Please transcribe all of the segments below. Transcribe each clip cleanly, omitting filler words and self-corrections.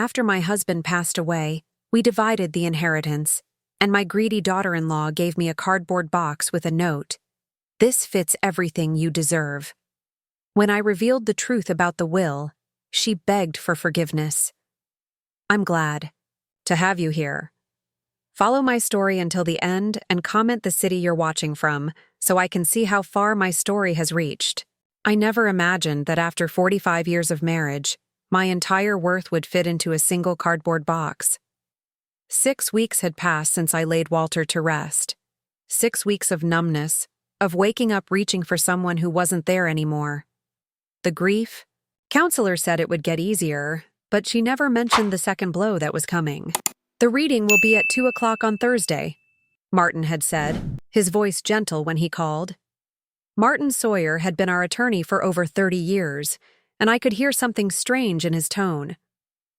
After my husband passed away, we divided the inheritance, and my greedy daughter-in-law gave me a cardboard box with a note. "This fits everything you deserve." When I revealed the truth about the will, she begged for forgiveness. I'm glad to have you here. Follow my story until the end and comment the city you're watching from so I can see how far my story has reached. I never imagined that after 45 years of marriage, my entire worth would fit into a single cardboard box. 6 weeks had passed since I laid Walter to rest. 6 weeks of numbness, of waking up reaching for someone who wasn't there anymore. The grief? Counselor said it would get easier, but she never mentioned the second blow that was coming. "The reading will be at 2 o'clock on Thursday," Martin had said, his voice gentle when he called. Martin Sawyer had been our attorney for over 30 years, and I could hear something strange in his tone.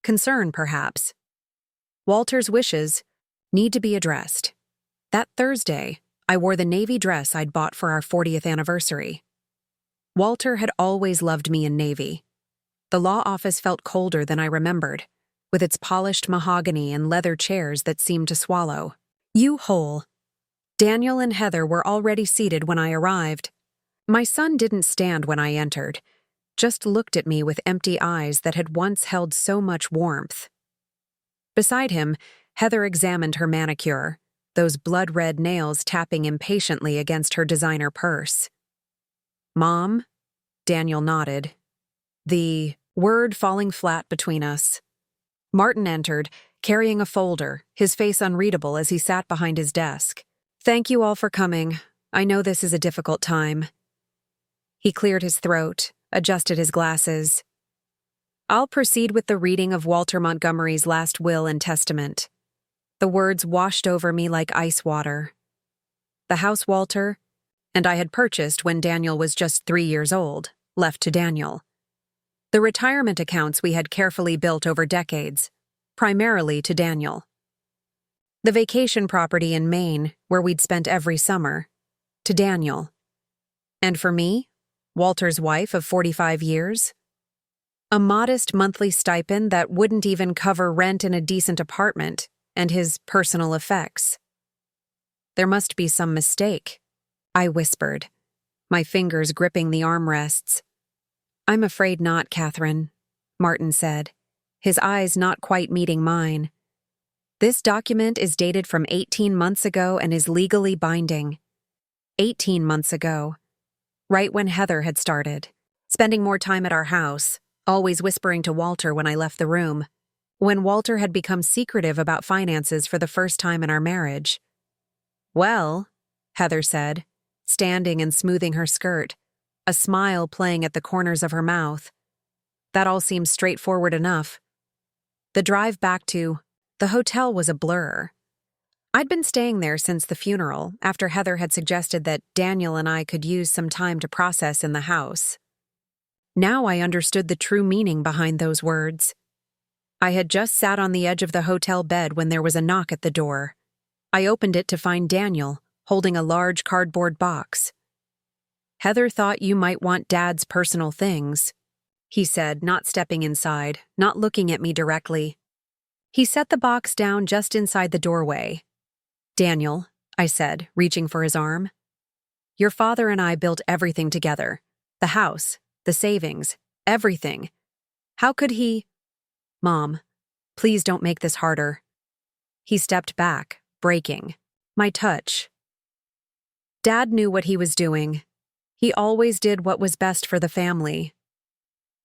Concern, perhaps. Walter's wishes need to be addressed. That Thursday, I wore the navy dress I'd bought for our 40th anniversary. Walter had always loved me in navy. The law office felt colder than I remembered, with its polished mahogany and leather chairs that seemed to swallow. U-Hole. Daniel and Heather were already seated when I arrived. My son didn't stand when I entered, just looked at me with empty eyes that had once held so much warmth. Beside him, Heather examined her manicure, those blood-red nails tapping impatiently against her designer purse. "Mom?" Daniel nodded, the word falling flat between us. Martin entered, carrying a folder, his face unreadable as he sat behind his desk. "Thank you all for coming. I know this is a difficult time." He cleared his throat, adjusted his glasses. "I'll proceed with the reading of Walter Montgomery's last will and testament." The words washed over me like ice water. The house Walter and I had purchased when Daniel was just 3 years old, left to Daniel. The retirement accounts we had carefully built over decades, primarily to Daniel. The vacation property in Maine, where we'd spent every summer, to Daniel. And for me, Walter's wife of 45 years, a modest monthly stipend that wouldn't even cover rent in a decent apartment and his personal effects. "There must be some mistake," I whispered, my fingers gripping the armrests. "I'm afraid not, Katherine," Martin said, his eyes not quite meeting mine. "This document is dated from 18 months ago and is legally binding." 18 months ago, right when Heather had started, spending more time at our house, always whispering to Walter when I left the room, when Walter had become secretive about finances for the first time in our marriage. "Well," Heather said, standing and smoothing her skirt, a smile playing at the corners of her mouth. "That all seems straightforward enough." The drive back to the hotel was a blur. I'd been staying there since the funeral, after Heather had suggested that Daniel and I could use some time to process in the house. Now I understood the true meaning behind those words. I had just sat on the edge of the hotel bed when there was a knock at the door. I opened it to find Daniel, holding a large cardboard box. "Heather thought you might want Dad's personal things," he said, not stepping inside, not looking at me directly. He set the box down just inside the doorway. "Daniel," I said, reaching for his arm, "your father and I built everything together. The house, the savings, everything. How could he—" "Mom, please don't make this harder." He stepped back, breaking. My touch. Dad knew what he was doing. He always did what was best for the family.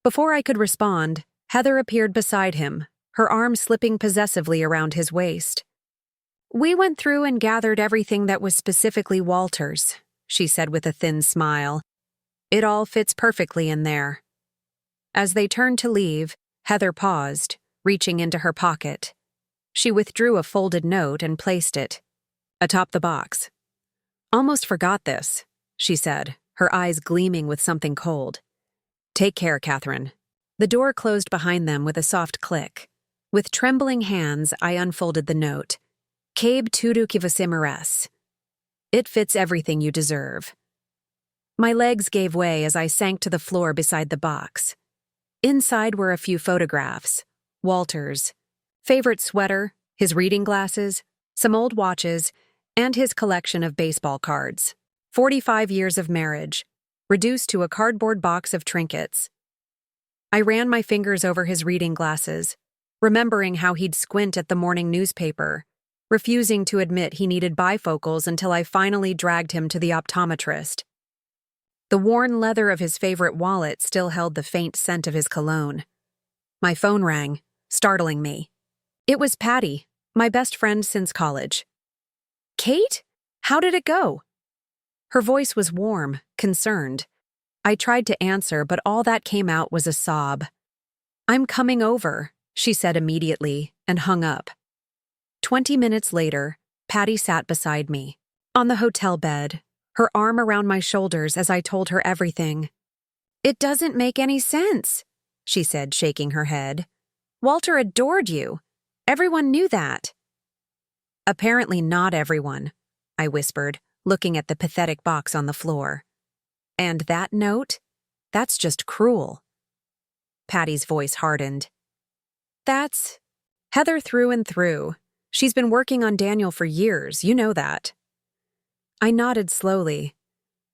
Before I could respond, Heather appeared beside him, her arm slipping possessively around his waist. "We went through and gathered everything that was specifically Walter's," she said with a thin smile. "It all fits perfectly in there." As they turned to leave, Heather paused, reaching into her pocket. She withdrew a folded note and placed it atop the box. "Almost forgot this," she said, her eyes gleaming with something cold. "Take care, Katherine." The door closed behind them with a soft click. With trembling hands, I unfolded the note. "Cabe tudu kivasimares. It fits everything you deserve." My legs gave way as I sank to the floor beside the box. Inside were a few photographs, Walter's favorite sweater, his reading glasses, some old watches, and his collection of baseball cards. 45 years of marriage, reduced to a cardboard box of trinkets. I ran my fingers over his reading glasses, remembering how he'd squint at the morning newspaper, refusing to admit he needed bifocals until I finally dragged him to the optometrist. The worn leather of his favorite wallet still held the faint scent of his cologne. My phone rang, startling me. It was Patty, my best friend since college. "Kate? How did it go?" Her voice was warm, concerned. I tried to answer, but all that came out was a sob. "I'm coming over," she said immediately, and hung up. 20 minutes later, Patty sat beside me, on the hotel bed, her arm around my shoulders as I told her everything. "It doesn't make any sense," she said, shaking her head. "Walter adored you. Everyone knew that." "Apparently not everyone," I whispered, looking at the pathetic box on the floor. "And that note? That's just cruel." Patty's voice hardened. "That's Heather through and through. She's been working on Daniel for years, you know that." I nodded slowly.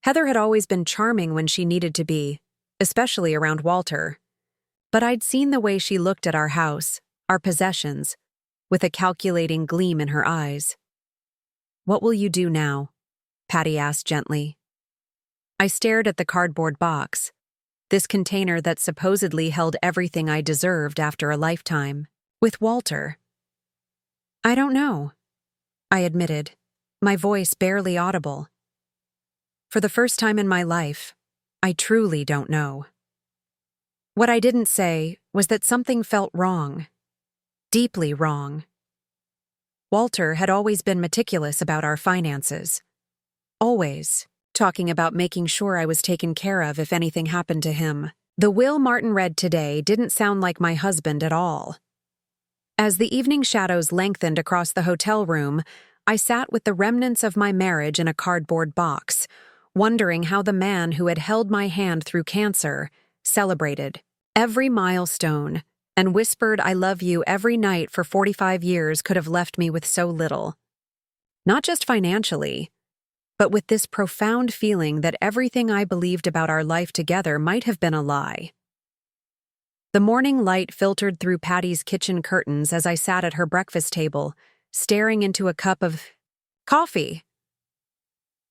Heather had always been charming when she needed to be, especially around Walter. But I'd seen the way she looked at our house, our possessions, with a calculating gleam in her eyes. "What will you do now?" Patty asked gently. I stared at the cardboard box, this container that supposedly held everything I deserved after a lifetime, with Walter. "I don't know," I admitted, my voice barely audible. For the first time in my life, I truly don't know. What I didn't say was that something felt wrong, deeply wrong. Walter had always been meticulous about our finances. Always talking about making sure I was taken care of if anything happened to him. The will Martin read today didn't sound like my husband at all. As the evening shadows lengthened across the hotel room, I sat with the remnants of my marriage in a cardboard box, wondering how the man who had held my hand through cancer celebrated every milestone and whispered "I love you" every night for 45 years could have left me with so little. Not just financially, but with this profound feeling that everything I believed about our life together might have been a lie. The morning light filtered through Patty's kitchen curtains as I sat at her breakfast table, staring into a cup of coffee.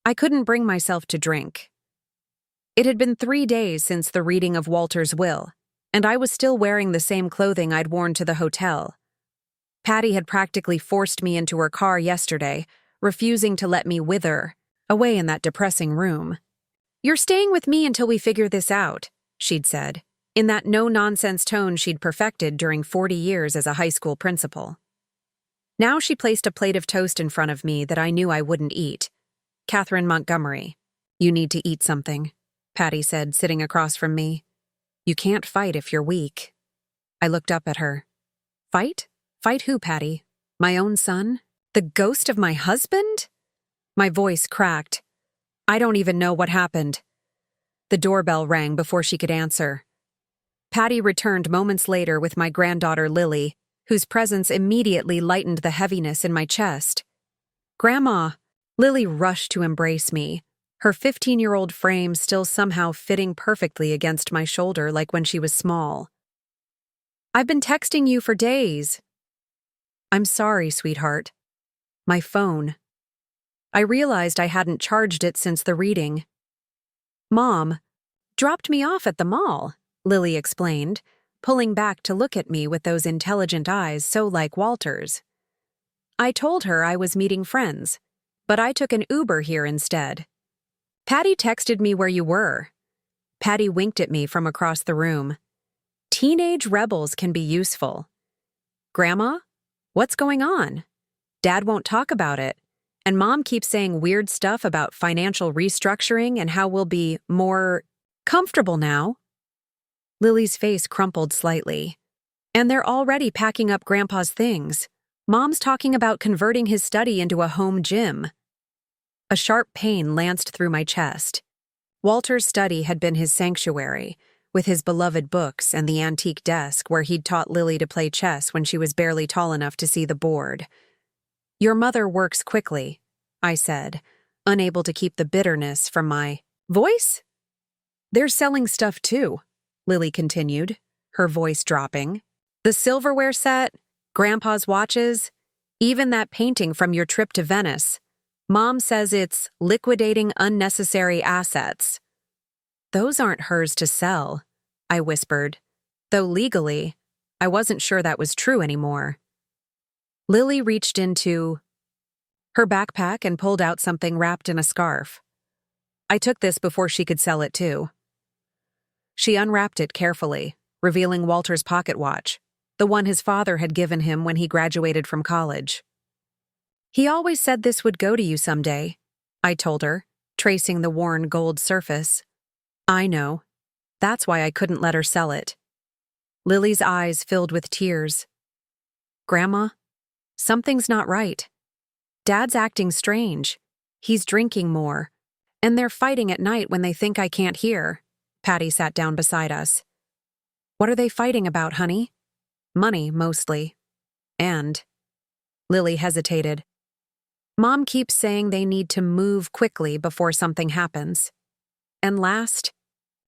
I couldn't bring myself to drink. It had been 3 days since the reading of Walter's will, and I was still wearing the same clothing I'd worn to the hotel. Patty had practically forced me into her car yesterday, refusing to let me wither away in that depressing room. "You're staying with me until we figure this out," she'd said, in that no-nonsense tone she'd perfected during 40 years as a high school principal. Now she placed a plate of toast in front of me that I knew I wouldn't eat. "Katherine Montgomery, you need to eat something," Patty said, sitting across from me. "You can't fight if you're weak." I looked up at her. "Fight? Fight who, Patty? My own son? The ghost of my husband?" My voice cracked. I don't even know what happened. The doorbell rang before she could answer. Patty returned moments later with my granddaughter Lily, whose presence immediately lightened the heaviness in my chest. "Grandma!" Lily rushed to embrace me, her 15-year-old frame still somehow fitting perfectly against my shoulder like when she was small. "I've been texting you for days." "I'm sorry, sweetheart. My phone." I realized I hadn't charged it since the reading. "Mom dropped me off at the mall," Lily explained, pulling back to look at me with those intelligent eyes so like Walter's. "I told her I was meeting friends, but I took an Uber here instead." "Patty texted me where you were." Patty winked at me from across the room. "Teenage rebels can be useful." "Grandma, what's going on? Dad won't talk about it, and Mom keeps saying weird stuff about financial restructuring and how we'll be more comfortable now." Lily's face crumpled slightly. "And they're already packing up Grandpa's things. Mom's talking about converting his study into a home gym." A sharp pain lanced through my chest. Walter's study had been his sanctuary, with his beloved books and the antique desk where he'd taught Lily to play chess when she was barely tall enough to see the board. "Your mother works quickly," I said, unable to keep the bitterness from my voice. "They're selling stuff too," Lily continued, her voice dropping. "The silverware set, Grandpa's watches, even that painting from your trip to Venice. Mom says it's liquidating unnecessary assets." "Those aren't hers to sell," I whispered, though legally, I wasn't sure that was true anymore. Lily reached into her backpack and pulled out something wrapped in a scarf. I took this before she could sell it too. She unwrapped it carefully, revealing Walter's pocket watch, the one his father had given him when he graduated from college. "He always said this would go to you someday," I told her, tracing the worn gold surface. "I know. That's why I couldn't let her sell it." Lily's eyes filled with tears. "Grandma, something's not right. Dad's acting strange. He's drinking more. And they're fighting at night when they think I can't hear." Patty sat down beside us. "What are they fighting about, honey?" "Money, mostly. And—" Lily hesitated. "Mom keeps saying they need to move quickly before something happens. And last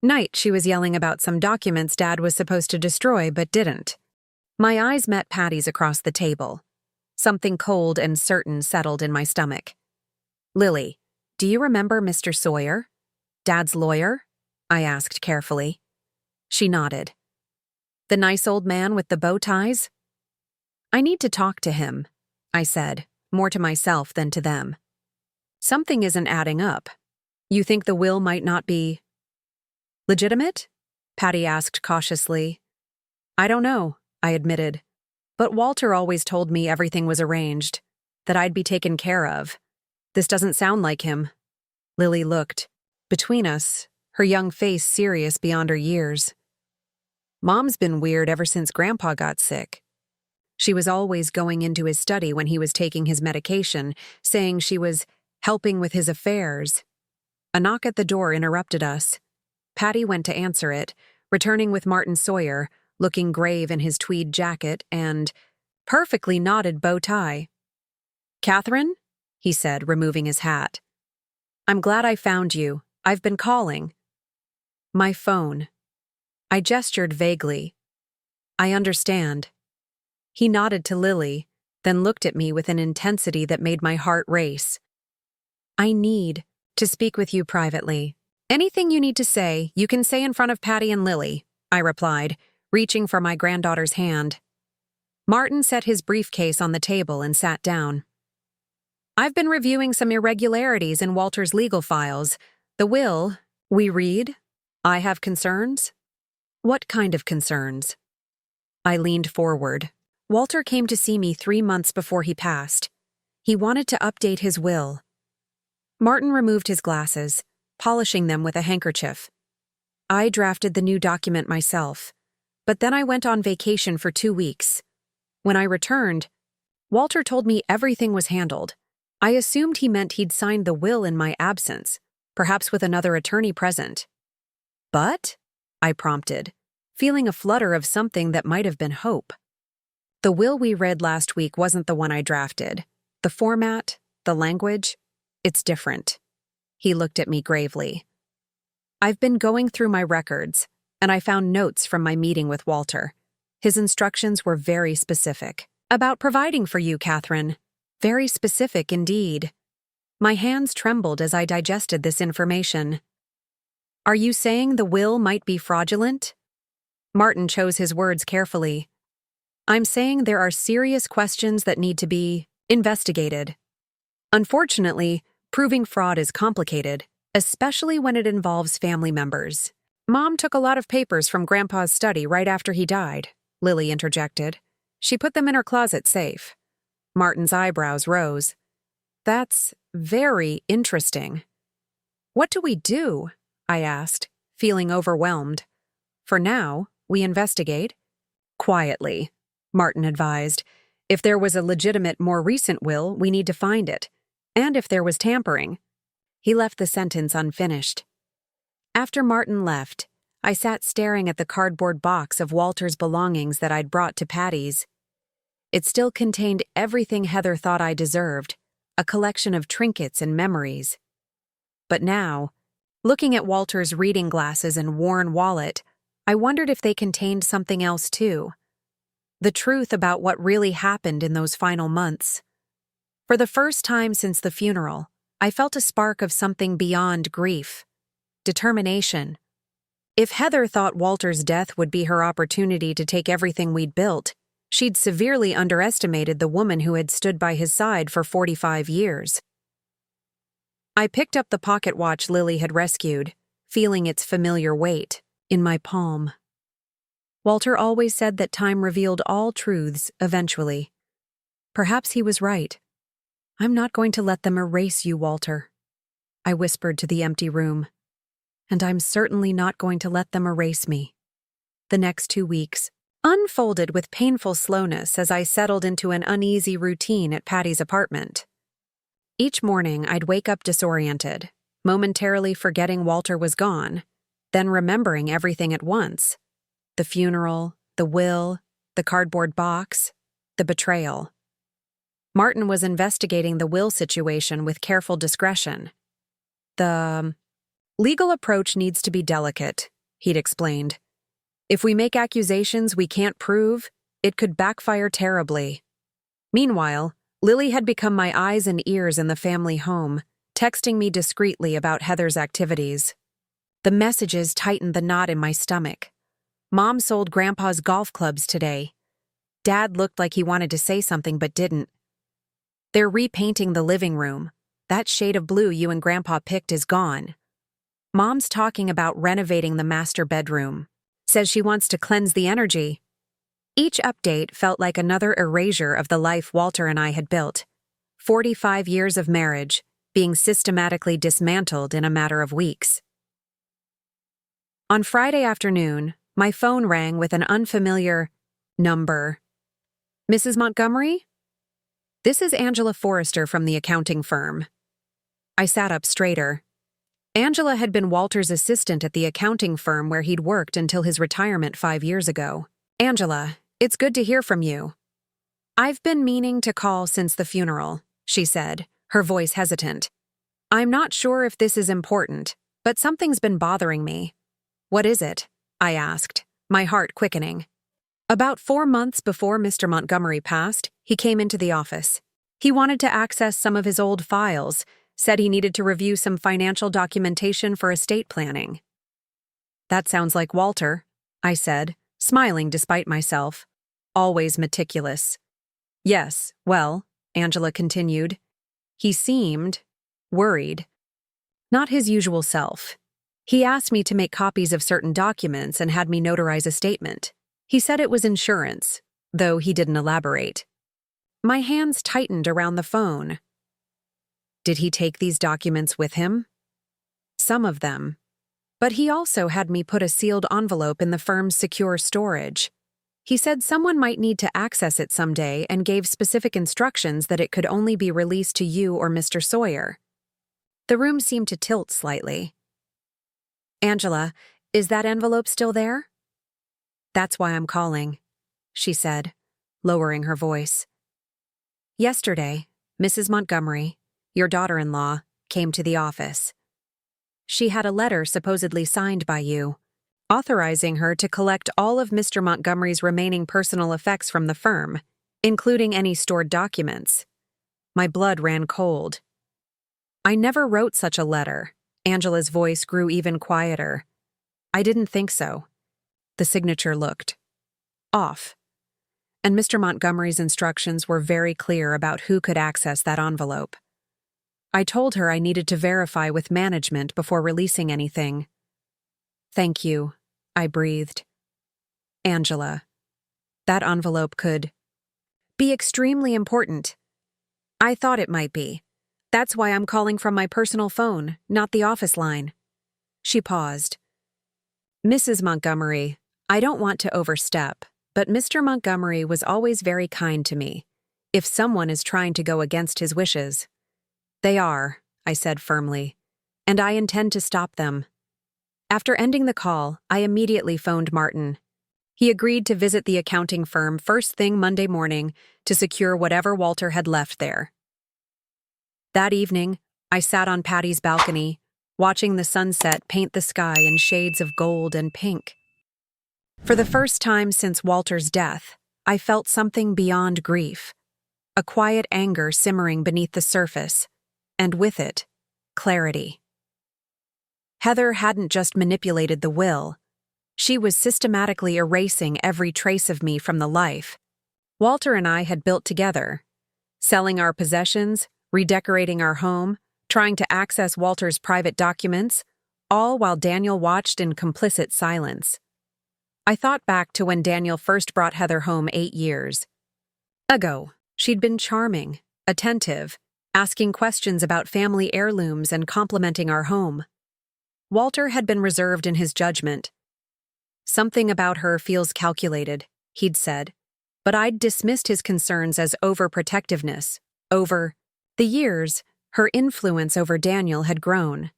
night she was yelling about some documents Dad was supposed to destroy but didn't." My eyes met Patty's across the table. Something cold and certain settled in my stomach. "Lily, do you remember Mr. Sawyer? Dad's lawyer?" I asked carefully. She nodded. "The nice old man with the bow ties?" "I need to talk to him," I said, more to myself than to them. "Something isn't adding up. You think the will might not be legitimate?" Patty asked cautiously. "I don't know," I admitted. "But Walter always told me everything was arranged, that I'd be taken care of. This doesn't sound like him." Lily looked. Between us, her young face serious beyond her years. "Mom's been weird ever since Grandpa got sick. She was always going into his study when he was taking his medication, saying she was helping with his affairs." A knock at the door interrupted us. Patty went to answer it, returning with Martin Sawyer, looking grave in his tweed jacket and perfectly knotted bow tie. "Katherine?" he said, removing his hat. "I'm glad I found you. I've been calling." "My phone." I gestured vaguely. "I understand." He nodded to Lily, then looked at me with an intensity that made my heart race. "I need to speak with you privately. Anything you need to say, you can say in front of Patty and Lily," I replied, reaching for my granddaughter's hand. Martin set his briefcase on the table and sat down. "I've been reviewing some irregularities in Walter's legal files. The will, we read. I have concerns." "What kind of concerns?" I leaned forward. "Walter came to see me 3 months before he passed. He wanted to update his will." Martin removed his glasses, polishing them with a handkerchief. "I drafted the new document myself, but then I went on vacation for 2 weeks. When I returned, Walter told me everything was handled. I assumed he meant he'd signed the will in my absence, perhaps with another attorney present." "But?" I prompted, feeling a flutter of something that might have been hope. "The will we read last week wasn't the one I drafted. The format, the language, it's different." He looked at me gravely. "I've been going through my records, and I found notes from my meeting with Walter. His instructions were very specific. About providing for you, Katherine. Very specific indeed." My hands trembled as I digested this information. "Are you saying the will might be fraudulent?" Martin chose his words carefully. "I'm saying there are serious questions that need to be investigated. Unfortunately, proving fraud is complicated, especially when it involves family members." "Mom took a lot of papers from Grandpa's study right after he died," Lily interjected. "She put them in her closet safe." Martin's eyebrows rose. "That's very interesting." "What do we do?" I asked, feeling overwhelmed. "For now, we investigate." "Quietly," Martin advised. "If there was a legitimate, more recent will, we need to find it. And if there was tampering." He left the sentence unfinished. After Martin left, I sat staring at the cardboard box of Walter's belongings that I'd brought to Patty's. It still contained everything Heather thought I deserved, a collection of trinkets and memories. But now, looking at Walter's reading glasses and worn wallet, I wondered if they contained something else too. The truth about what really happened in those final months. For the first time since the funeral, I felt a spark of something beyond grief. Determination. If Heather thought Walter's death would be her opportunity to take everything we'd built, she'd severely underestimated the woman who had stood by his side for 45 years. I picked up the pocket watch Lily had rescued, feeling its familiar weight in my palm. Walter always said that time revealed all truths eventually. Perhaps he was right. I'm not going to let them erase you, Walter, I whispered to the empty room. And I'm certainly not going to let them erase me. The next 2 weeks unfolded with painful slowness as I settled into an uneasy routine at Patty's apartment. Each morning I'd wake up disoriented, momentarily forgetting Walter was gone, then remembering everything at once. The funeral, the will, the cardboard box, the betrayal. Martin was investigating the will situation with careful discretion. The legal approach needs to be delicate, he'd explained. If we make accusations we can't prove, it could backfire terribly. Meanwhile, Lily had become my eyes and ears in the family home, texting me discreetly about Heather's activities. The messages tightened the knot in my stomach. Mom sold Grandpa's golf clubs today. Dad looked like he wanted to say something but didn't. They're repainting the living room. That shade of blue you and Grandpa picked is gone. Mom's talking about renovating the master bedroom. Says she wants to cleanse the energy. Each update felt like another erasure of the life Walter and I had built. 45 years of marriage, being systematically dismantled in a matter of weeks. On Friday afternoon, my phone rang with an unfamiliar number. Mrs. Montgomery? This is Angela Forrester from the accounting firm. I sat up straighter. Angela had been Walter's assistant at the accounting firm where he'd worked until his retirement 5 years ago. Angela, it's good to hear from you. I've been meaning to call since the funeral, she said, her voice hesitant. I'm not sure if this is important, but something's been bothering me. What is it? I asked, my heart quickening. About 4 months before Mr. Montgomery passed, he came into the office. He wanted to access some of his old files, said he needed to review some financial documentation for estate planning. That sounds like Walter, I said, smiling despite myself. Always meticulous. Yes, well, Angela continued. He seemed worried. Not his usual self. He asked me to make copies of certain documents and had me notarize a statement. He said it was insurance, though he didn't elaborate. My hands tightened around the phone. Did he take these documents with him? Some of them. But he also had me put a sealed envelope in the firm's secure storage. He said someone might need to access it someday and gave specific instructions that it could only be released to you or Mr. Sawyer. The room seemed to tilt slightly. Angela, is that envelope still there? That's why I'm calling, she said, lowering her voice. Yesterday, Mrs. Montgomery, your daughter-in-law, came to the office. She had a letter supposedly signed by you, authorizing her to collect all of Mr. Montgomery's remaining personal effects from the firm, including any stored documents. My blood ran cold. I never wrote such a letter. Angela's voice grew even quieter. I didn't think so. The signature looked off. And Mr. Montgomery's instructions were very clear about who could access that envelope. I told her I needed to verify with management before releasing anything. Thank you, I breathed. Angela, that envelope could be extremely important. I thought it might be. That's why I'm calling from my personal phone, not the office line. She paused. Mrs. Montgomery, I don't want to overstep, but Mr. Montgomery was always very kind to me. If someone is trying to go against his wishes. They are, I said firmly, and I intend to stop them. After ending the call, I immediately phoned Martin. He agreed to visit the accounting firm first thing Monday morning to secure whatever Walter had left there. That evening, I sat on Patty's balcony, watching the sunset paint the sky in shades of gold and pink. For the first time since Walter's death, I felt something beyond grief, a quiet anger simmering beneath the surface, and with it, clarity. Heather hadn't just manipulated the will. She was systematically erasing every trace of me from the life Walter and I had built together, selling our possessions, redecorating our home, trying to access Walter's private documents, all while Daniel watched in complicit silence. I thought back to when Daniel first brought Heather home 8 years ago. She'd been charming, attentive, asking questions about family heirlooms and complimenting our home. Walter had been reserved in his judgment. "Something about her feels calculated," he'd said, but I'd dismissed his concerns as overprotectiveness. Over the years, her influence over Daniel had grown.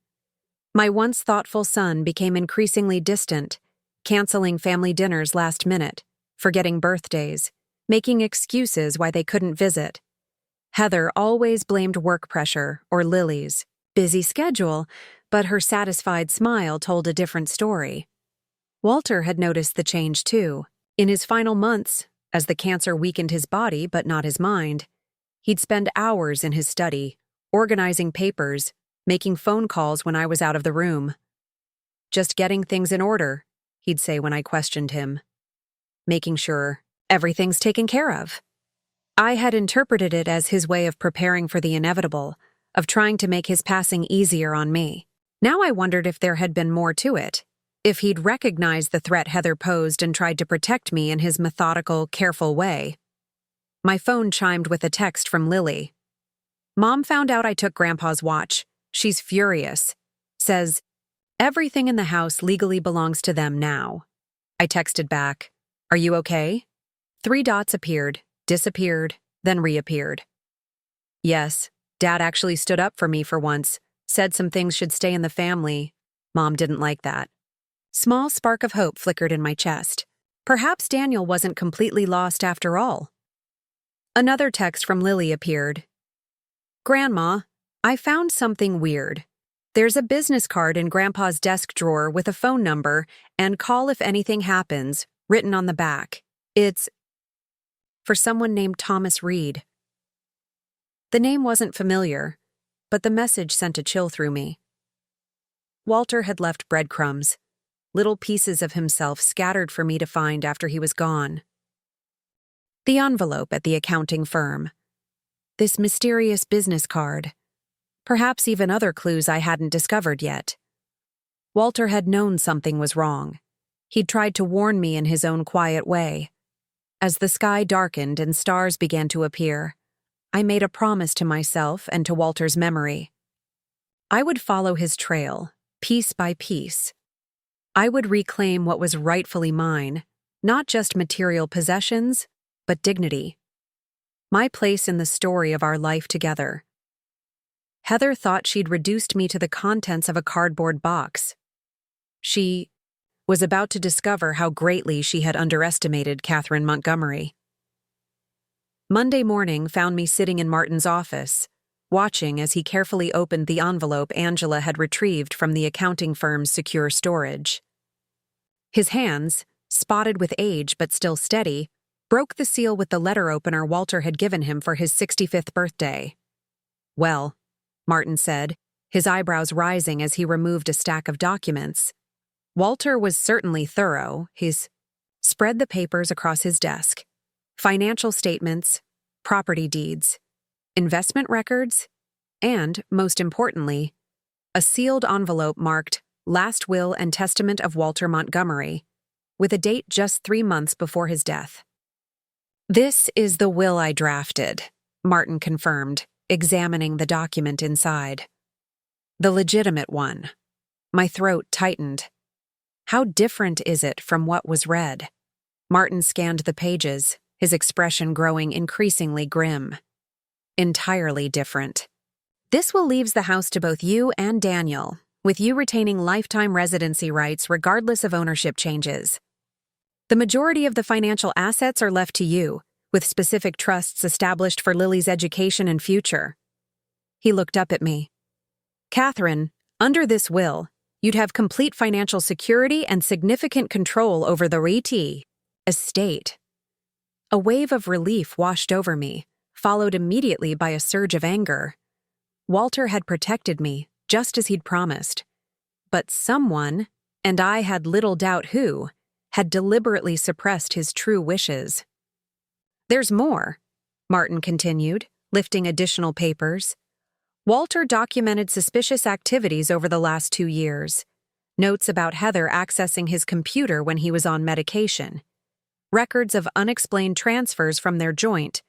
My once thoughtful son became increasingly distant, canceling family dinners last minute, forgetting birthdays, making excuses why they couldn't visit. Heather always blamed work pressure or Lily's busy schedule, but her satisfied smile told a different story. Walter had noticed the change too. In his final months, as the cancer weakened his body but not his mind, he'd spend hours in his study, organizing papers, making phone calls when I was out of the room. "Just getting things in order," he'd say when I questioned him. "Making sure everything's taken care of." I had interpreted it as his way of preparing for the inevitable, of trying to make his passing easier on me. Now I wondered if there had been more to it, if he'd recognized the threat Heather posed and tried to protect me in his methodical, careful way. My phone chimed with a text from Lily. "Mom found out I took Grandpa's watch. She's furious. Says, everything in the house legally belongs to them now." I texted back, "Are you okay?" 3 dots appeared, disappeared, then reappeared. "Yes, Dad actually stood up for me for once, said some things should stay in the family. Mom didn't like that." Small spark of hope flickered in my chest. Perhaps Daniel wasn't completely lost after all. Another text from Lily appeared. "Grandma, I found something weird. There's a business card in Grandpa's desk drawer with a phone number and call if anything happens, written on the back. It's for someone named Thomas Reed." The name wasn't familiar, but the message sent a chill through me. Walter had left breadcrumbs, little pieces of himself scattered for me to find after he was gone. The envelope at the accounting firm. This mysterious business card. Perhaps even other clues I hadn't discovered yet. Walter had known something was wrong. He'd tried to warn me in his own quiet way. As the sky darkened and stars began to appear, I made a promise to myself and to Walter's memory. I would follow his trail, piece by piece. I would reclaim what was rightfully mine, not just material possessions, but dignity. My place in the story of our life together. Heather thought she'd reduced me to the contents of a cardboard box. She was about to discover how greatly she had underestimated Katherine Montgomery. Monday morning found me sitting in Martin's office, watching as he carefully opened the envelope Angela had retrieved from the accounting firm's secure storage. His hands, spotted with age but still steady, broke the seal with the letter opener Walter had given him for his 65th birthday. "Well," Martin said, his eyebrows rising as he removed a stack of documents. Walter was certainly thorough. He spread the papers across his desk. Financial statements, property deeds, investment records, and, most importantly, a sealed envelope marked "Last Will and Testament of Walter Montgomery," with a date just 3 months before his death. "This is the will I drafted," Martin confirmed, examining the document inside. "The legitimate one." My throat tightened. How different is it from what was read? Martin scanned the pages, his expression growing increasingly grim. "Entirely different. This will leaves the house to both you and Daniel. with you retaining lifetime residency rights regardless of ownership changes. The majority of the financial assets are left to you, with specific trusts established for Lily's education and future. He looked up at me. Katherine, under this will, you'd have complete financial security and significant control over the REIT estate. A wave of relief washed over me, followed immediately by a surge of anger. Walter had protected me, just as he'd promised. But someone, and I had little doubt who, had deliberately suppressed his true wishes. There's more, Martin continued, lifting additional papers. Walter documented suspicious activities over the last 2 years. Notes about Heather accessing his computer when he was on medication. Records of unexplained transfers from their joint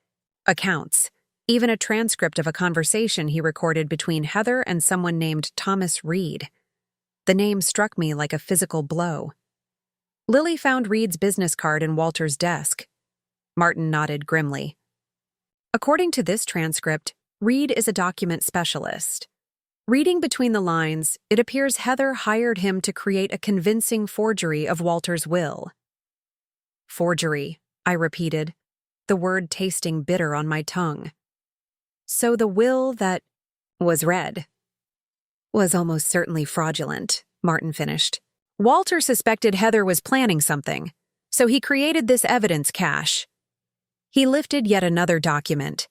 accounts. Even a transcript of a conversation he recorded between Heather and someone named Thomas Reed. The name struck me like a physical blow. Lily found Reed's business card in Walter's desk. Martin nodded grimly. According to this transcript, Reed is a document specialist. Reading between the lines, it appears Heather hired him to create a convincing forgery of Walter's will. Forgery, I repeated, the word tasting bitter on my tongue. So the will that was read was almost certainly fraudulent, Martin finished. Walter suspected Heather was planning something, so he created this evidence cache. He lifted yet another document,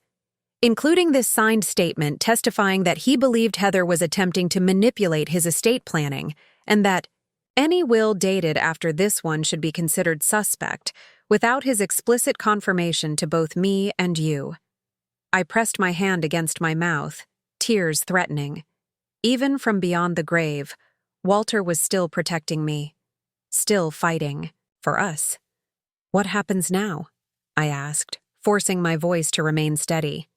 including this signed statement testifying that he believed Heather was attempting to manipulate his estate planning and that any will dated after this one should be considered suspect without his explicit confirmation to both me and you. I pressed my hand against my mouth, tears threatening. Even from beyond the grave, Walter was still protecting me, still fighting for us. What happens now? I asked, forcing my voice to remain steady.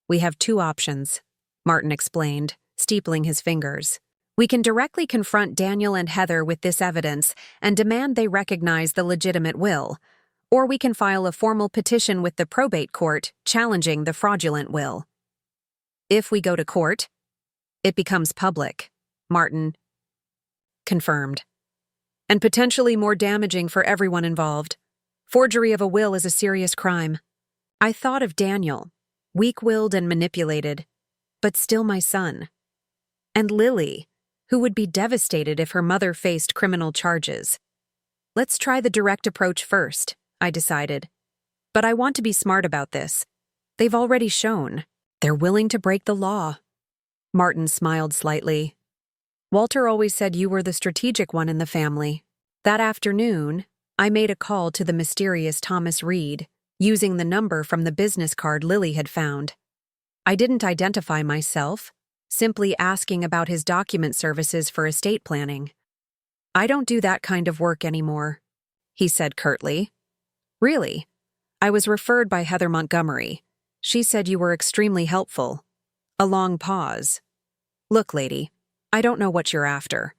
We have 2 options, Martin explained, steepling his fingers. We can directly confront Daniel and Heather with this evidence and demand they recognize the legitimate will, or we can file a formal petition with the probate court challenging the fraudulent will. If we go to court, it becomes public, Martin confirmed, and potentially more damaging for everyone involved. Forgery of a will is a serious crime. I thought of Daniel, weak-willed and manipulated, but still my son. And Lily, who would be devastated if her mother faced criminal charges. Let's try the direct approach first, I decided. But I want to be smart about this. They've already shown they're willing to break the law. Martin smiled slightly. Walter always said you were the strategic one in the family. That afternoon, I made a call to the mysterious Thomas Reed, using the number from the business card Lily had found. I didn't identify myself, simply asking about his document services for estate planning. I don't do that kind of work anymore, he said curtly. Really? I was referred by Heather Montgomery. She said you were extremely helpful. A long pause. Look, lady, I don't know what you're after,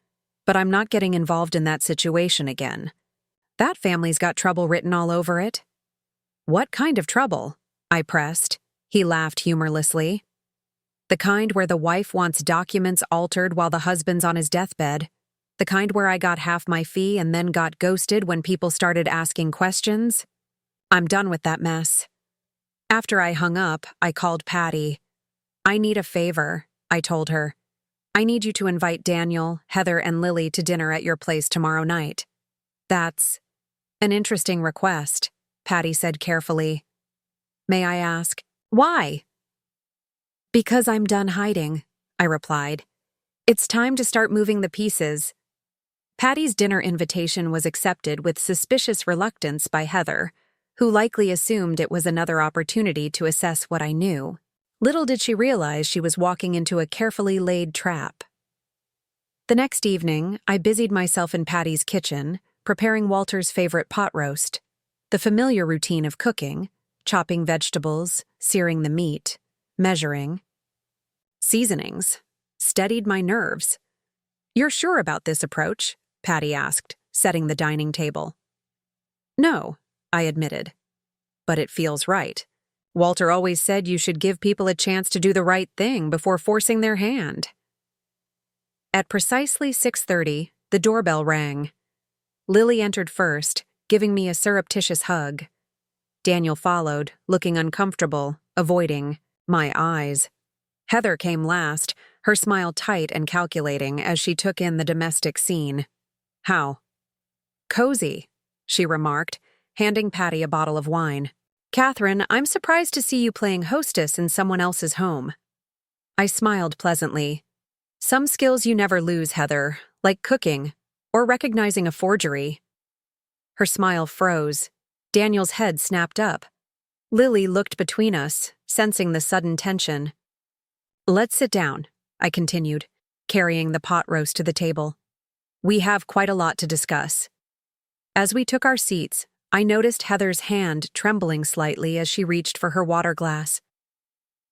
but I'm not getting involved in that situation again. That family's got trouble written all over it. What kind of trouble? I pressed. He laughed humorlessly. The kind where the wife wants documents altered while the husband's on his deathbed. The kind where I got half my fee and then got ghosted when people started asking questions. I'm done with that mess. After I hung up, I called Patty. I need a favor, I told her. I need you to invite Daniel, Heather, and Lily to dinner at your place tomorrow night. That's an interesting request, Patty said carefully. May I ask, why? Because I'm done hiding, I replied. It's time to start moving the pieces. Patty's dinner invitation was accepted with suspicious reluctance by Heather, who likely assumed it was another opportunity to assess what I knew. Little did she realize she was walking into a carefully laid trap. The next evening, I busied myself in Patty's kitchen, preparing Walter's favorite pot roast. The familiar routine of cooking, chopping vegetables, searing the meat, measuring. Seasonings steadied my nerves. You're sure about this approach? Patty asked, setting the dining table. No, I admitted. But it feels right. Walter always said you should give people a chance to do the right thing before forcing their hand. At precisely 6:30, the doorbell rang. Lily entered first, giving me a surreptitious hug. Daniel followed, looking uncomfortable, avoiding my eyes. Heather came last, her smile tight and calculating as she took in the domestic scene. "How?" "Cozy," she remarked, handing Patty a bottle of wine. "Katherine, I'm surprised to see you playing hostess in someone else's home." I smiled pleasantly. "Some skills you never lose, Heather, like cooking or recognizing a forgery." Her smile froze. Daniel's head snapped up. Lily looked between us, sensing the sudden tension. "Let's sit down," I continued, carrying the pot roast to the table. "We have quite a lot to discuss." As we took our seats, I noticed Heather's hand trembling slightly as she reached for her water glass.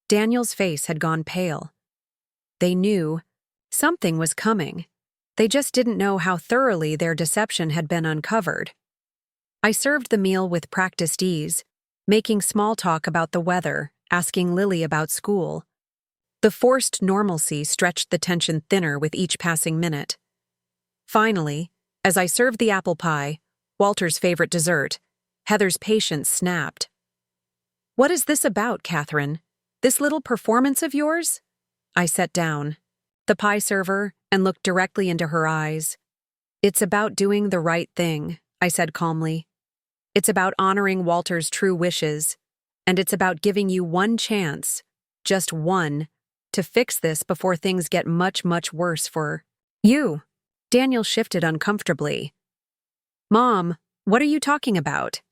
Daniel's face had gone pale. They knew something was coming. They just didn't know how thoroughly their deception had been uncovered. I served the meal with practiced ease, making small talk about the weather, asking Lily about school. The forced normalcy stretched the tension thinner with each passing minute. Finally, as I served the apple pie, Walter's favorite dessert, Heather's patience snapped. "What is this about, Katherine? This little performance of yours?" I sat down, the pie server, and looked directly into her eyes. "It's about doing the right thing," I said calmly. "It's about honoring Walter's true wishes, and it's about giving you one chance, just one, to fix this before things get much, much worse for you." Daniel shifted uncomfortably. "Mom, what are you talking about?"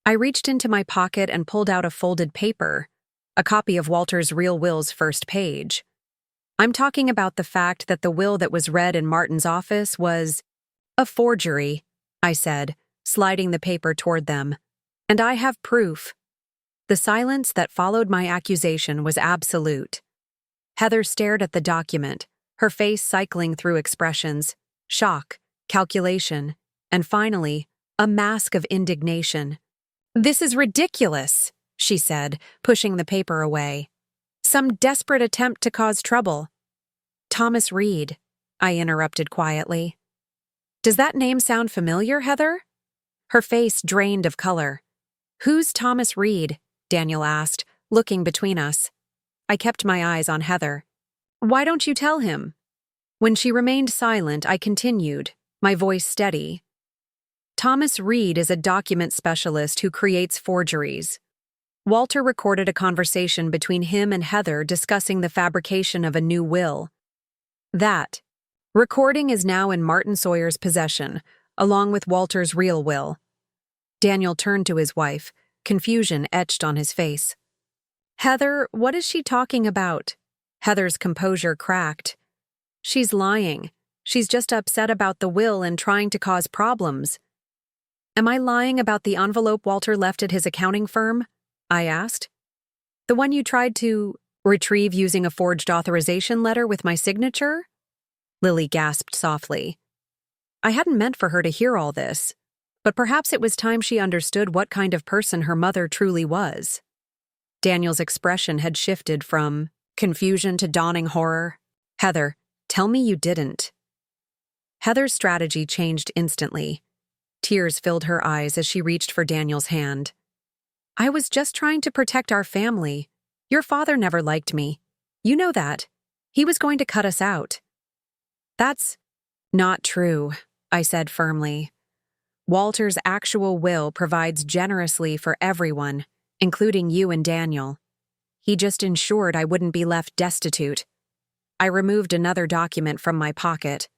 I reached into my pocket and pulled out a folded paper, a copy of Walter's real will's first page. "I'm talking about the fact that the will that was read in Martin's office was a forgery," I said, sliding the paper toward them. "And I have proof." The silence that followed my accusation was absolute. Heather stared at the document, her face cycling through expressions: shock, calculation, and finally, a mask of indignation. "This is ridiculous," she said, pushing the paper away. "Some desperate attempt to cause trouble." "Thomas Reed," I interrupted quietly. "Does that name sound familiar, Heather?" Her face drained of color. "Who's Thomas Reed?" Daniel asked, looking between us. I kept my eyes on Heather. "Why don't you tell him?" When she remained silent, I continued, my voice steady. "Thomas Reed is a document specialist who creates forgeries. Walter recorded a conversation between him and Heather discussing the fabrication of a new will. That recording is now in Martin Sawyer's possession, along with Walter's real will." Daniel turned to his wife, confusion etched on his face. "Heather, what is she talking about?" Heather's composure cracked. "She's lying. She's just upset about the will and trying to cause problems." "Am I lying about the envelope Walter left at his accounting firm?" I asked. "The one you tried to retrieve using a forged authorization letter with my signature?" Lily gasped softly. I hadn't meant for her to hear all this, but perhaps it was time she understood what kind of person her mother truly was. Daniel's expression had shifted from confusion to dawning horror. "Heather, tell me you didn't." Heather's strategy changed instantly. Tears filled her eyes as she reached for Daniel's hand. "I was just trying to protect our family. Your father never liked me. You know that. He was going to cut us out." "That's not true," I said firmly. "Walter's actual will provides generously for everyone, including you and Daniel. He just ensured I wouldn't be left destitute." I removed another document from my pocket,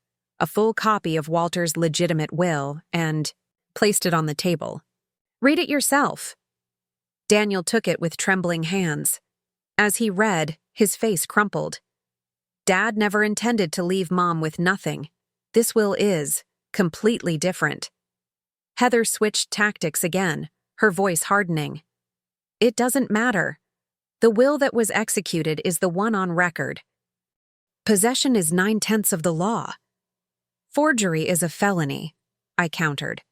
a full copy of Walter's legitimate will, and placed it on the table. "Read it yourself." Daniel took it with trembling hands. As he read, his face crumpled. "Dad never intended to leave Mom with nothing. This will is completely different." Heather switched tactics again, her voice hardening. "It doesn't matter. The will that was executed is the one on record. Possession is 9/10 of the law. Forgery is a felony," I countered.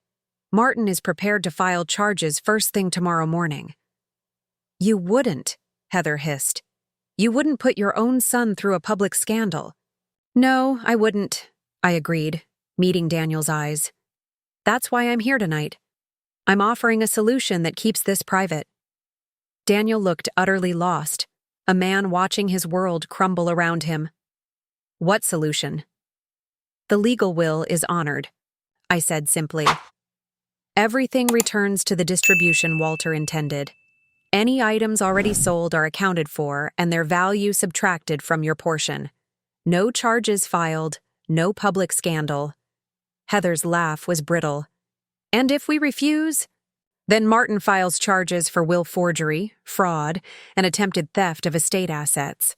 "Martin is prepared to file charges first thing tomorrow morning." "You wouldn't," Heather hissed. "You wouldn't put your own son through a public scandal." No, I wouldn't, I agreed, meeting Daniel's eyes. That's why I'm here tonight. I'm offering a solution that keeps this private. Daniel looked utterly lost, a man watching his world crumble around him. What solution? The legal will is honored, I said simply. Everything returns to the distribution Walter intended. Any items already sold are accounted for and their value subtracted from your portion. No charges filed, no public scandal. Heather's laugh was brittle. And if we refuse? Then Martin files charges for will forgery, fraud, and attempted theft of estate assets.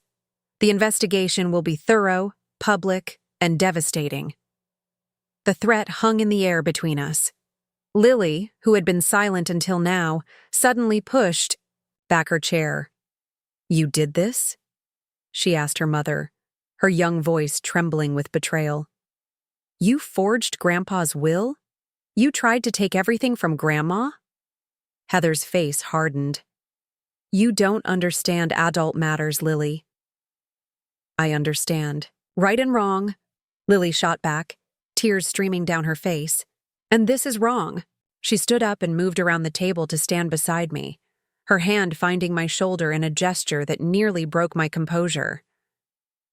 The investigation will be thorough, public, and devastating. The threat hung in the air between us. Lily, who had been silent until now, suddenly pushed back her chair. You did this? She asked her mother, her young voice trembling with betrayal. You forged Grandpa's will? You tried to take everything from Grandma? Heather's face hardened. You don't understand adult matters, Lily. I understand. Right and wrong, Lily shot back, tears streaming down her face. And this is wrong. She stood up and moved around the table to stand beside me, her hand finding my shoulder in a gesture that nearly broke my composure.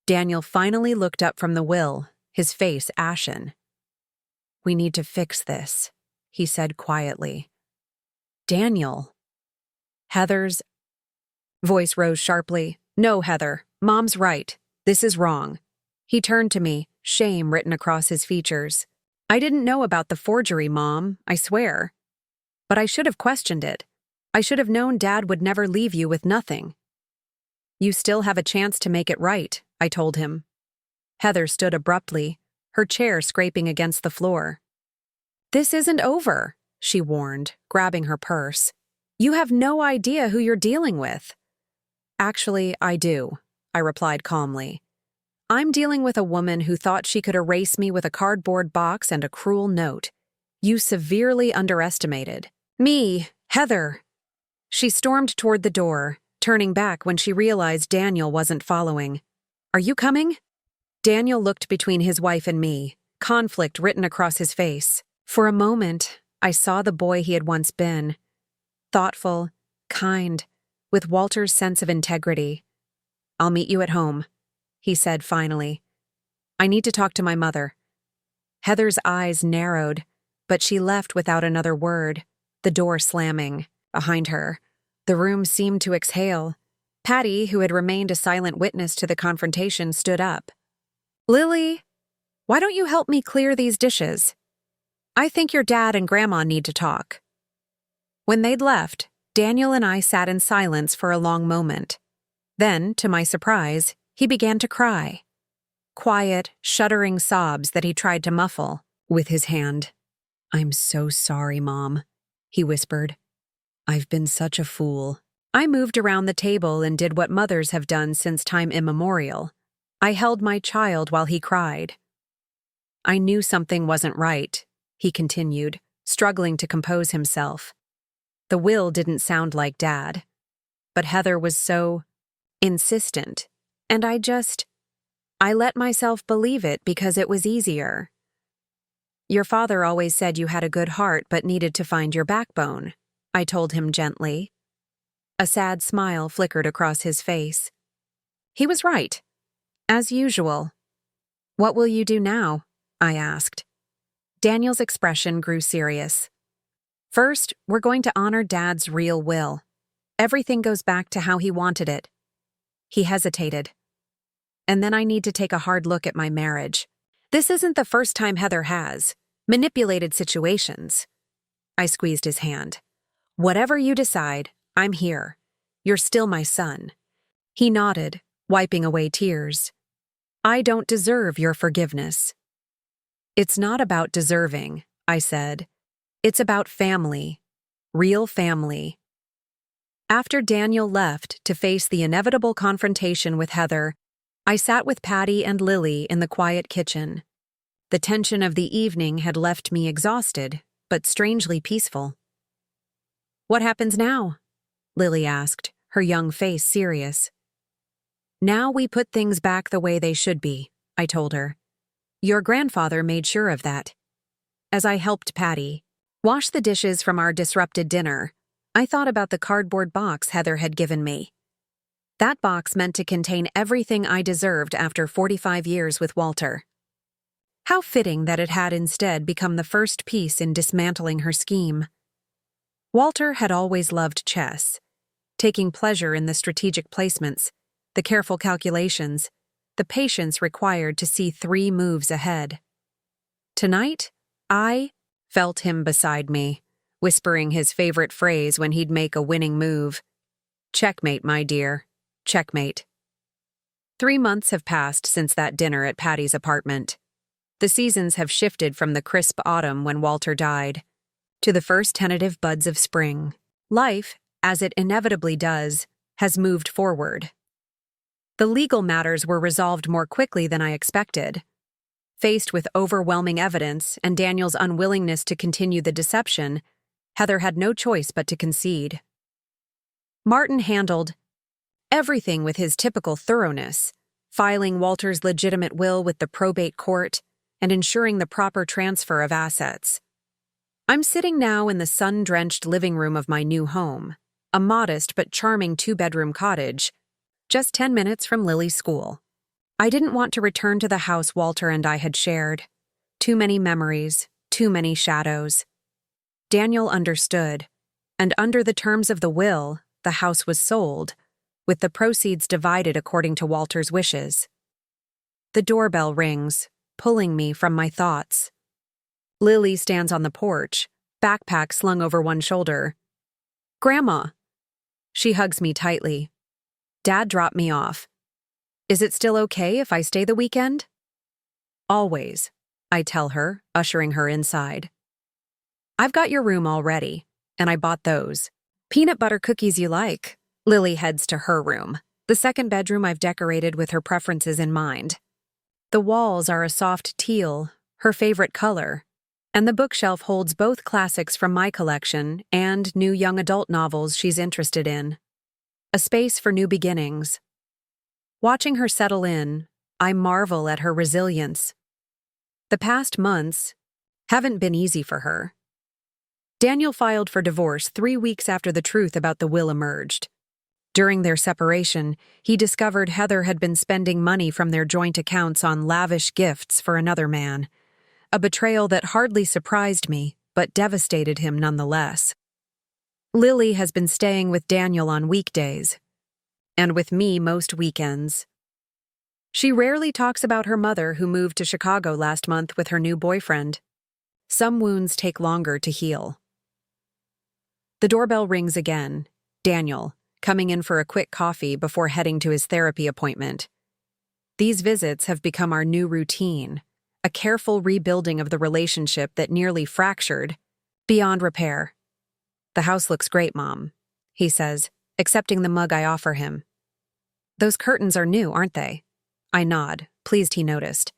Daniel finally looked up from the will, his face ashen. We need to fix this, he said quietly. Daniel. Heather's voice rose sharply. No, Heather, Mom's right. This is wrong. He turned to me, shame written across his features. I didn't know about the forgery, Mom, I swear. But I should have questioned it. I should have known Dad would never leave you with nothing. You still have a chance to make it right, I told him. Heather stood abruptly, her chair scraping against the floor. This isn't over, she warned, grabbing her purse. You have no idea who you're dealing with. Actually, I do, I replied calmly. I'm dealing with a woman who thought she could erase me with a cardboard box and a cruel note. You severely underestimated. Me, Heather. She stormed toward the door, turning back when she realized Daniel wasn't following. Are you coming? Daniel looked between his wife and me, conflict written across his face. For a moment, I saw the boy he had once been. Thoughtful, kind, with Walter's sense of integrity. I'll meet you at home, he said finally. I need to talk to my mother. Heather's eyes narrowed, but she left without another word, the door slamming behind her. The room seemed to exhale. Patty, who had remained a silent witness to the confrontation, stood up. Lily, why don't you help me clear these dishes? I think your dad and Grandma need to talk. When they'd left, Daniel and I sat in silence for a long moment. Then, to my surprise, he began to cry. Quiet, shuddering sobs that he tried to muffle with his hand. I'm so sorry, Mom, he whispered. I've been such a fool. I moved around the table and did what mothers have done since time immemorial. I held my child while he cried. I knew something wasn't right, he continued, struggling to compose himself. The will didn't sound like Dad. But Heather was so insistent, and I let myself believe it because it was easier. Your father always said you had a good heart but needed to find your backbone, I told him gently. A sad smile flickered across his face. He was right. As usual. What will you do now? I asked. Daniel's expression grew serious. First, we're going to honor Dad's real will. Everything goes back to how he wanted it. He hesitated. And then I need to take a hard look at my marriage. This isn't the first time Heather has manipulated situations. I squeezed his hand. Whatever you decide, I'm here. You're still my son. He nodded, wiping away tears. I don't deserve your forgiveness. It's not about deserving, I said. It's about family. Real family. After Daniel left to face the inevitable confrontation with Heather, I sat with Patty and Lily in the quiet kitchen. The tension of the evening had left me exhausted, but strangely peaceful. What happens now? Lily asked, her young face serious. Now we put things back the way they should be, I told her. Your grandfather made sure of that. As I helped Patty wash the dishes from our disrupted dinner, I thought about the cardboard box Heather had given me. That box meant to contain everything I deserved after 45 years with Walter. How fitting that it had instead become the first piece in dismantling her scheme. Walter had always loved chess, taking pleasure in the strategic placements, the careful calculations, the patience required to see 3 moves ahead. Tonight, I felt him beside me, whispering his favorite phrase when he'd make a winning move. Checkmate, my dear. Checkmate. 3 months have passed since that dinner at Patty's apartment. The seasons have shifted from the crisp autumn when Walter died to the first tentative buds of spring. Life, as it inevitably does, has moved forward. The legal matters were resolved more quickly than I expected. Faced with overwhelming evidence and Daniel's unwillingness to continue the deception, Heather had no choice but to concede. Martin handled everything with his typical thoroughness, filing Walter's legitimate will with the probate court and ensuring the proper transfer of assets. I'm sitting now in the sun-drenched living room of my new home, a modest but charming 2-bedroom cottage, just 10 minutes from Lily's school. I didn't want to return to the house Walter and I had shared. Too many memories, too many shadows. Daniel understood, and under the terms of the will, the house was sold, with the proceeds divided according to Walter's wishes. The doorbell rings, pulling me from my thoughts. Lily stands on the porch, backpack slung over one shoulder. Grandma! She hugs me tightly. Dad dropped me off. Is it still okay if I stay the weekend? Always, I tell her, ushering her inside. I've got your room already, and I bought those. Peanut butter cookies you like. Lily heads to her room, the 2nd bedroom I've decorated with her preferences in mind. The walls are a soft teal, her favorite color, and the bookshelf holds both classics from my collection and new young adult novels she's interested in. A space for new beginnings. Watching her settle in, I marvel at her resilience. The past months haven't been easy for her. Daniel filed for divorce 3 weeks after the truth about the will emerged. During their separation, he discovered Heather had been spending money from their joint accounts on lavish gifts for another man, a betrayal that hardly surprised me, but devastated him nonetheless. Lily has been staying with Daniel on weekdays, and with me most weekends. She rarely talks about her mother who moved to Chicago last month with her new boyfriend. Some wounds take longer to heal. The doorbell rings again. Daniel, coming in for a quick coffee before heading to his therapy appointment. These visits have become our new routine, a careful rebuilding of the relationship that nearly fractured, beyond repair. The house looks great, Mom, he says, accepting the mug I offer him. Those curtains are new, aren't they? I nod, pleased he noticed.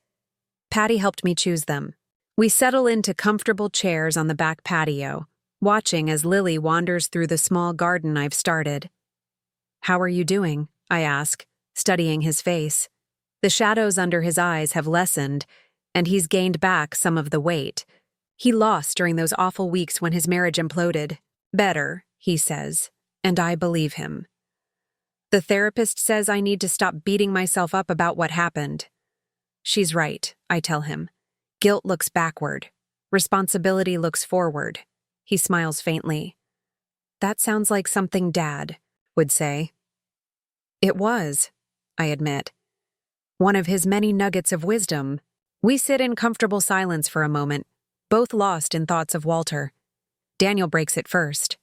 Patty helped me choose them. We settle into comfortable chairs on the back patio, watching as Lily wanders through the small garden I've started. How are you doing? I ask, studying his face. The shadows under his eyes have lessened, and he's gained back some of the weight he lost during those awful weeks when his marriage imploded. Better, he says, and I believe him. The therapist says I need to stop beating myself up about what happened. She's right, I tell him. Guilt looks backward. Responsibility looks forward. He smiles faintly. That sounds like something Dad would say. It was, I admit. One of his many nuggets of wisdom. We sit in comfortable silence for a moment, both lost in thoughts of Walter. Daniel breaks it first.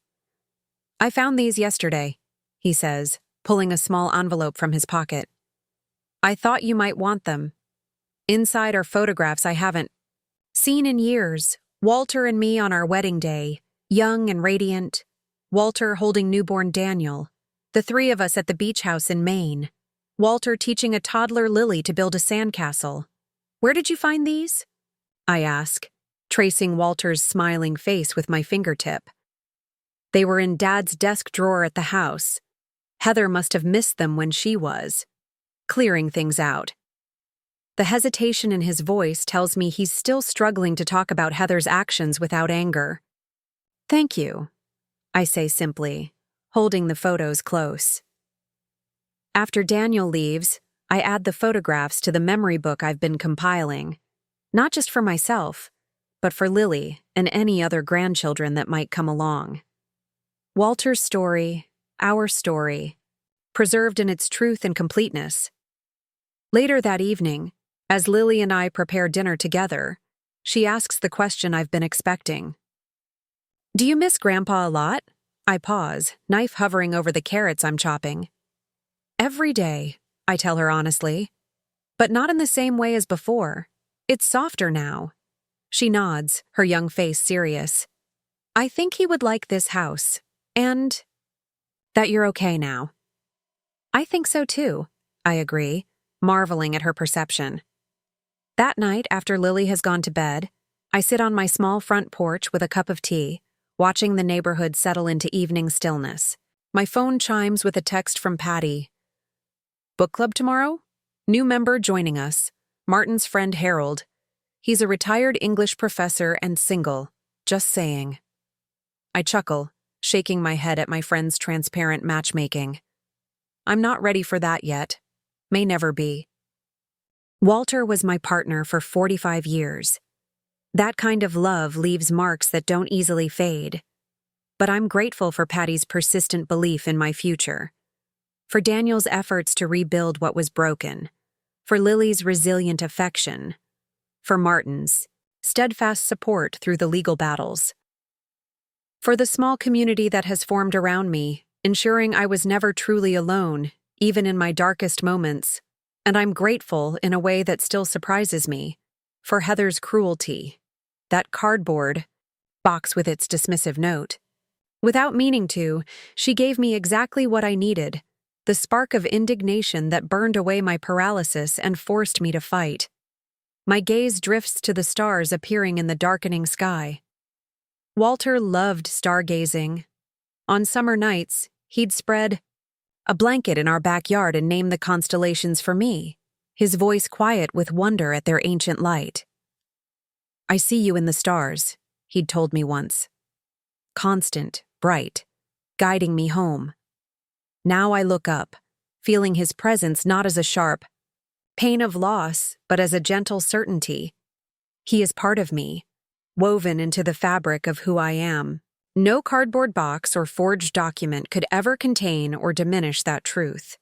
I found these yesterday, he says, pulling a small envelope from his pocket. I thought you might want them. Inside are photographs I haven't seen in years. Walter and me on our wedding day, young and radiant. Walter holding newborn Daniel. The 3 of us at the beach house in Maine. Walter teaching a toddler Lily to build a sandcastle. Where did you find these? I ask, tracing Walter's smiling face with my fingertip. They were in Dad's desk drawer at the house. Heather must have missed them when she was clearing things out. The hesitation in his voice tells me he's still struggling to talk about Heather's actions without anger. "Thank you," I say simply, holding the photos close. After Daniel leaves, I add the photographs to the memory book I've been compiling, not just for myself, but for Lily and any other grandchildren that might come along. Walter's story, our story, preserved in its truth and completeness. Later that evening, as Lily and I prepare dinner together, she asks the question I've been expecting. "Do you miss Grandpa a lot?" I pause, knife hovering over the carrots I'm chopping. "Every day," I tell her honestly. "But not in the same way as before. It's softer now." She nods, her young face serious. "I think he would like this house. And that you're okay now." "I think so too," I agree, marveling at her perception. That night, after Lily has gone to bed, I sit on my small front porch with a cup of tea, watching the neighborhood settle into evening stillness. My phone chimes with a text from Patty. "Book club tomorrow? New member joining us. Martin's friend Harold. He's a retired English professor and single. Just saying." I chuckle, shaking my head at my friend's transparent matchmaking. I'm not ready for that yet. May never be. Walter was my partner for 45 years. That kind of love leaves marks that don't easily fade. But I'm grateful for Patty's persistent belief in my future, for Daniel's efforts to rebuild what was broken, for Lily's resilient affection, for Martin's steadfast support through the legal battles, for the small community that has formed around me, ensuring I was never truly alone, even in my darkest moments. And I'm grateful, in a way that still surprises me, for Heather's cruelty, that cardboard box with its dismissive note. Without meaning to, she gave me exactly what I needed, the spark of indignation that burned away my paralysis and forced me to fight. My gaze drifts to the stars appearing in the darkening sky. Walter loved stargazing. On summer nights, he'd spread a blanket in our backyard and name the constellations for me, his voice quiet with wonder at their ancient light. "I see you in the stars," he'd told me once. Constant, bright, guiding me home. Now I look up, feeling his presence not as a sharp pain of loss, but as a gentle certainty. He is part of me, woven into the fabric of who I am. No cardboard box or forged document could ever contain or diminish that truth.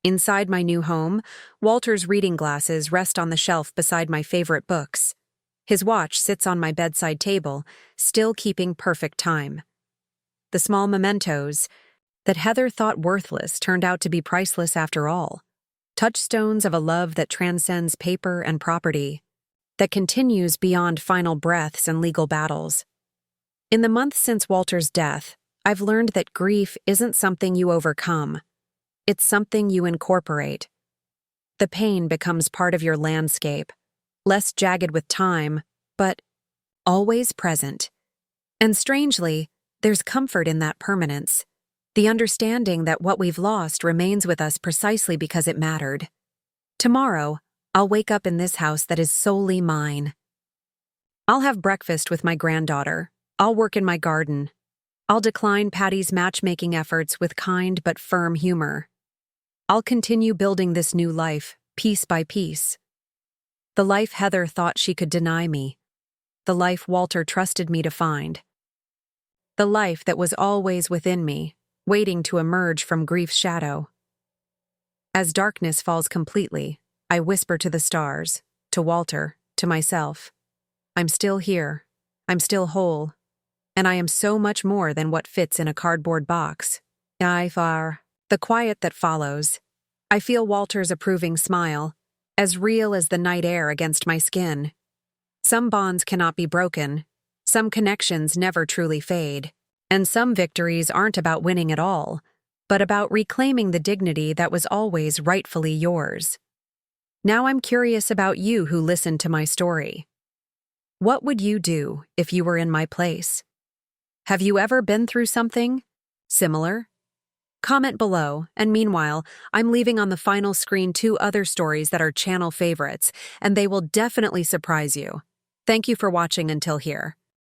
Inside my new home, Walter's reading glasses rest on the shelf beside my favorite books. His watch sits on my bedside table, still keeping perfect time. The small mementos that Heather thought worthless turned out to be priceless after all. Touchstones of a love that transcends paper and property, that continues beyond final breaths and legal battles. In the months since Walter's death, I've learned that grief isn't something you overcome. It's something you incorporate. The pain becomes part of your landscape, less jagged with time, but always present. And strangely, there's comfort in that permanence, the understanding that what we've lost remains with us precisely because it mattered. Tomorrow, I'll wake up in this house that is solely mine. I'll have breakfast with my granddaughter. I'll work in my garden. I'll decline Patty's matchmaking efforts with kind but firm humor. I'll continue building this new life, piece by piece. The life Heather thought she could deny me. The life Walter trusted me to find. The life that was always within me, waiting to emerge from grief's shadow. As darkness falls completely, I whisper to the stars, to Walter, to myself. I'm still here. I'm still whole. And I am so much more than what fits in a cardboard box. The quiet that follows. I feel Walter's approving smile, as real as the night air against my skin. Some bonds cannot be broken, some connections never truly fade, and some victories aren't about winning at all, but about reclaiming the dignity that was always rightfully yours. Now I'm curious about you who listened to my story. What would you do if you were in my place? Have you ever been through something similar? Comment below, and meanwhile, I'm leaving on the final screen 2 other stories that are channel favorites, and they will definitely surprise you. Thank you for watching until here.